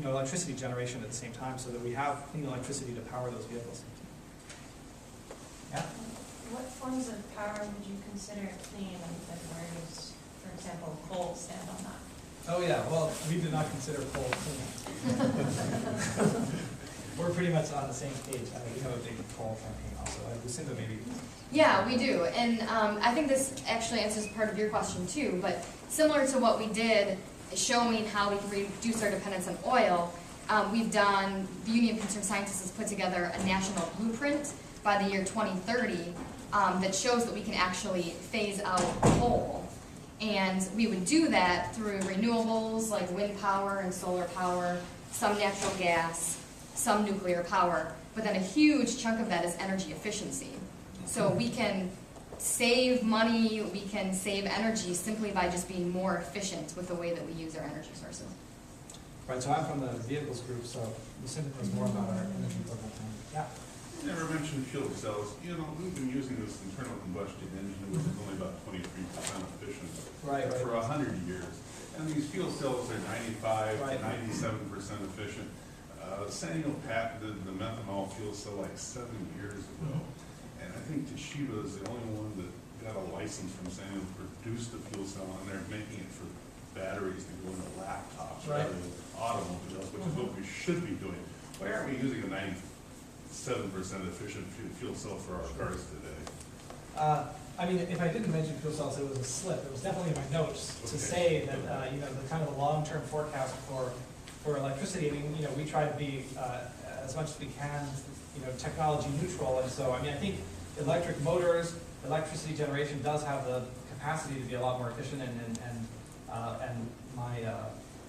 electricity generation at the same time so that we have clean electricity to power those vehicles. Yeah? What forms of power would you consider clean, and where does, for example, coal stand on that? Oh yeah, well, we do not consider coal clean. We're pretty much on the same page. We have a big coal campaign also. Lucinda, maybe. Yeah, we do. And I think this actually answers part of your question too, but similar to what we did showing how we can reduce our dependence on oil, the Union of Concerned Scientists has put together a national blueprint by the year 2030 that shows that we can actually phase out coal. And we would do that through renewables like wind power and solar power, some natural gas, some nuclear power, but then a huge chunk of that is energy efficiency. So we can save money, we can save energy simply by just being more efficient with the way that we use our energy sources. Right, so I'm from the vehicles group, so Lucinda knows more about our energy program. Yeah. You never mentioned fuel cells. We've been using this internal combustion engine, which is only about 23% efficient for 100 years. And these fuel cells are 95 to 97% efficient. Sanyo patented the methanol fuel cell like 7 years ago. And I think Toshiba is the only one that got a license from Sanyo to produce the fuel cell, and they're making it for batteries to go into laptops rather than automobiles, which is what we should be doing. Why aren't we using a 97% efficient fuel cell for our cars today? If I didn't mention fuel cells, it was a slip. It was definitely in my notes to say that the kind of the long-term forecast for electricity. We try to be as much as we can, technology neutral. And so, I think electric motors, electricity generation does have the capacity to be a lot more efficient. And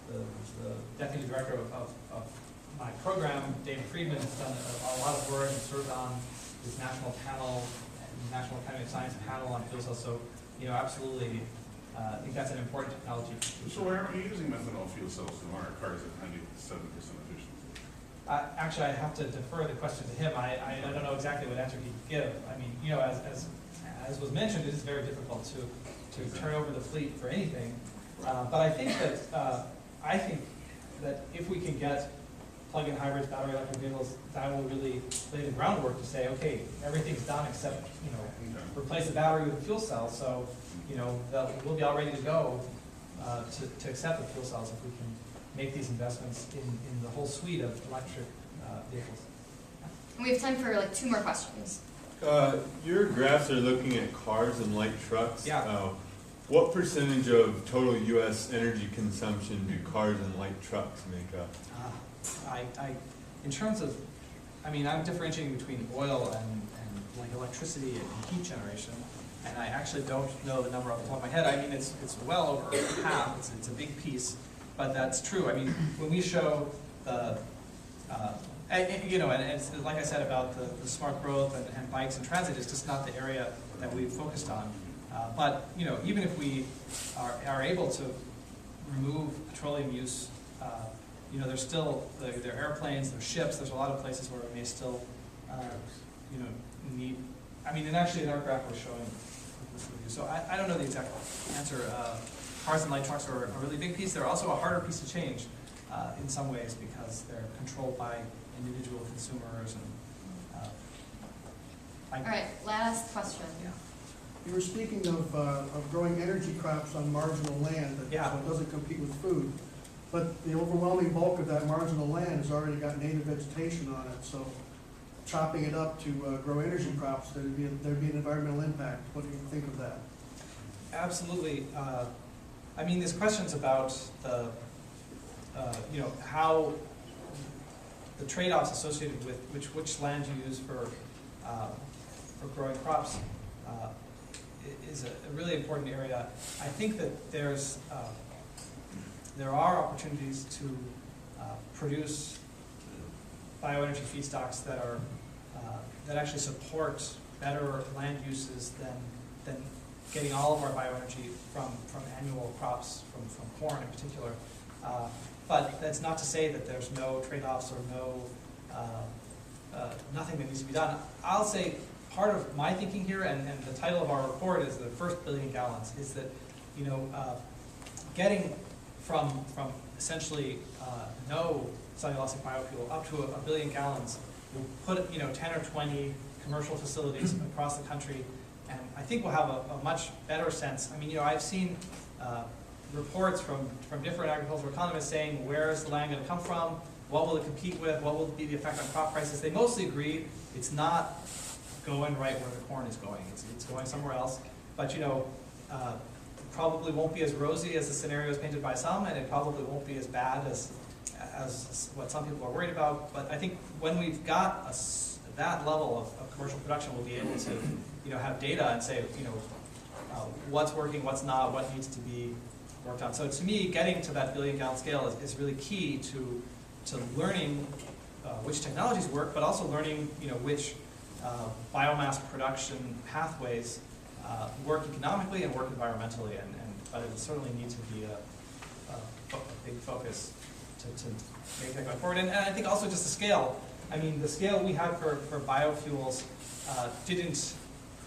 the deputy director of my program, David Friedman, has done a lot of work and served on this national Academy of Science panel on fuel cells. So, absolutely, I think that's an important technology. So why aren't we using methanol fuel cells in our cars at 97% efficiency? Actually, I have to defer the question to him. I don't know exactly what answer he'd give. As was mentioned, it is very difficult to turn over the fleet for anything. But I think that if we can get plug-in hybrids, battery electric vehicles, that will really lay the groundwork to say, okay, everything's done except replace the battery with a fuel cell. So we'll be all ready to go to accept the fuel cells if we can make these investments in the whole suite of electric vehicles. And we have time for 2 more questions. Your graphs are looking at cars and light trucks. Yeah. What percentage of total U.S. energy consumption do cars and light trucks make up? In terms of, I mean, I'm differentiating between oil and like electricity and heat generation, and I actually don't know the number off the top of my head. I mean, it's well over half. It's a big piece, but that's true. I mean, when we show the you know, and it's, like I said about the smart growth and bikes and transit, it's just not the area that we've focused on. But you know, even if we are able to remove petroleum use, you know, there's still there are airplanes, there's ships. There's a lot of places where we may still, you know, need. I mean, and actually in our graph we're showing this with you. So I don't know the exact answer. Cars and light trucks are a really big piece. They're also a harder piece to change in some ways because they're controlled by individual consumers. And all right, last question. Yeah. You were speaking of growing energy crops on marginal land, so it doesn't compete with food. But the overwhelming bulk of that marginal land has already got native vegetation on it. So chopping it up to grow energy crops, there'd be an environmental impact. What do you think of that? Absolutely. I mean, there's questions about the, you know, how the trade-offs associated with which land you use for growing crops is a really important area. I think that there are opportunities to produce bioenergy feedstocks that are that actually support better land uses than getting all of our bioenergy from annual crops, from corn in particular. But that's not to say that there's no trade-offs or nothing that needs to be done. I'll say part of my thinking here, and the title of our report is the first billion gallons, is that, you know, getting from essentially no cellulosic biofuel up to a billion gallons will put, you know, 10 or 20 commercial facilities across the country, and I think we'll have a much better sense. I mean, you know, I've seen reports from different agricultural economists saying, where is the land going to come from? What will it compete with? What will be the effect on crop prices? They mostly agree it's not going right where the corn is going. It's going somewhere else. But, you know, probably won't be as rosy as the scenarios painted by some, and it probably won't be as bad as what some people are worried about. But I think when we've got that level of commercial production, we'll be able to, you know, have data and say, you know, what's working, what's not, what needs to be worked on. So to me, getting to that billion-gallon scale is really key to learning which technologies work, but also learning, you know, which biomass production pathways work economically and work environmentally, but it certainly needs to be a big focus to make that going forward. And I think also just the scale. I mean, the scale we had for biofuels didn't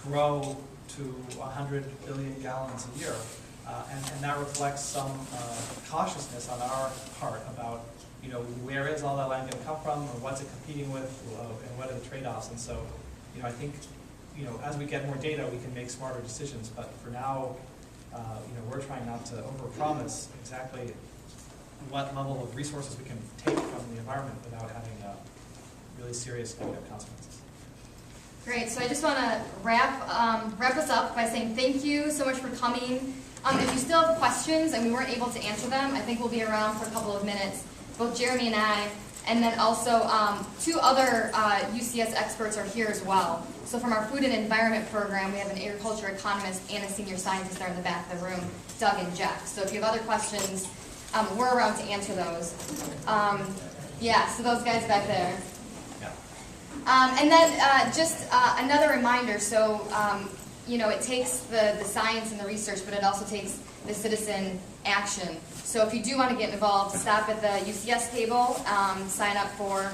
grow to 100 billion gallons a year, and that reflects some cautiousness on our part about, you know, where is all that land going to come from, or what's it competing with, and what are the trade-offs. And so, you know, I think, you know, as we get more data, we can make smarter decisions. But for now, you know, we're trying not to overpromise exactly what level of resources we can take from the environment without having really serious negative consequences. Great. So I just want to wrap us up by saying thank you so much for coming. If you still have questions and we weren't able to answer them, I think we'll be around for a couple of minutes, both Jeremy and I. And then also, two other UCS experts are here as well. So from our Food and Environment program, we have an agriculture economist and a senior scientist there in the back of the room, Doug and Jeff. So if you have other questions, we're around to answer those. Yeah, so those guys back there. And then just another reminder, so you know, it takes the science and the research, but it also takes the citizen action. So if you do want to get involved, stop at the UCS table, sign up for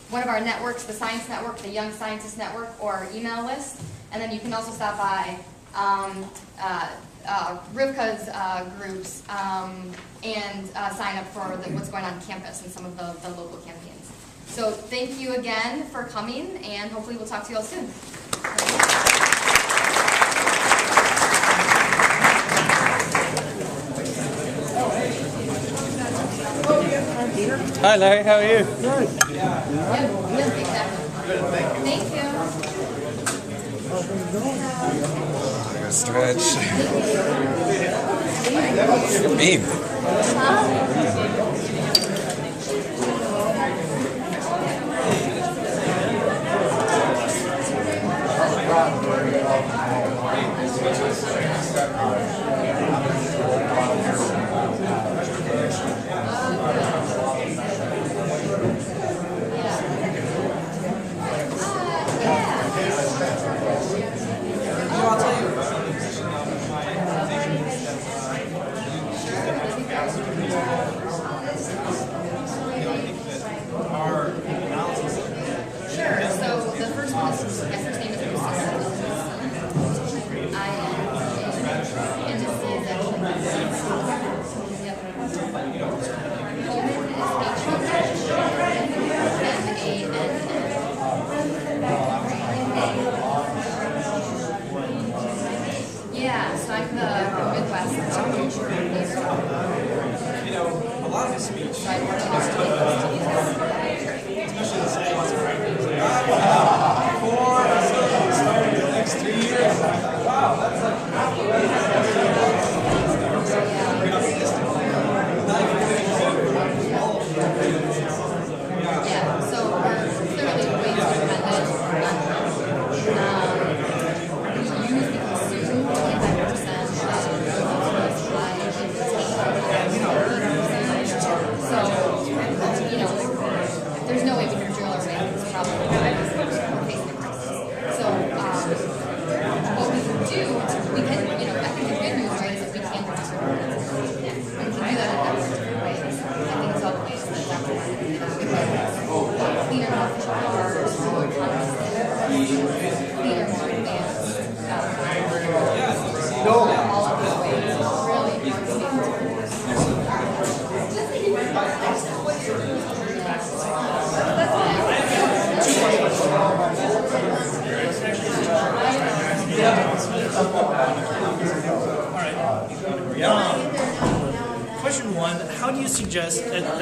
one of our networks, the Science Network, the Young Scientist Network, or our email list. And then you can also stop by Rivka's groups and sign up for what's going on campus and some of the local campaigns. So thank you again for coming, and hopefully we'll talk to you all soon. Hi Larry, how are you? Good. Yep, exactly. Good, thank you. Thank you. Stretch. Beam. I'll tell you, the position of my organization is that I think that our analysis of Sure, so the first one is, my first name is Bruce. I am in this is actually. Yep. Holman is Yeah, so I'm the Midwest. you know, a lot of his speech, So I work on especially the second one, starting in the next 3 years. Wow, that's like Yeah, so we're clearly way too dependent on, we use the consume 25% of supply So, you know, there's no way we can drill our way through this problem. We're facing a crisis. So, what we can do, we can, you know, I think the good news, right, is that we can reduce our emissions. We can do that in a number of different ways. I think it's all the ways that Dr. Martin did cleaner, more efficient cars, more autonomous, cleaner, more advanced, all of those ways really important. Question one, how do you suggest,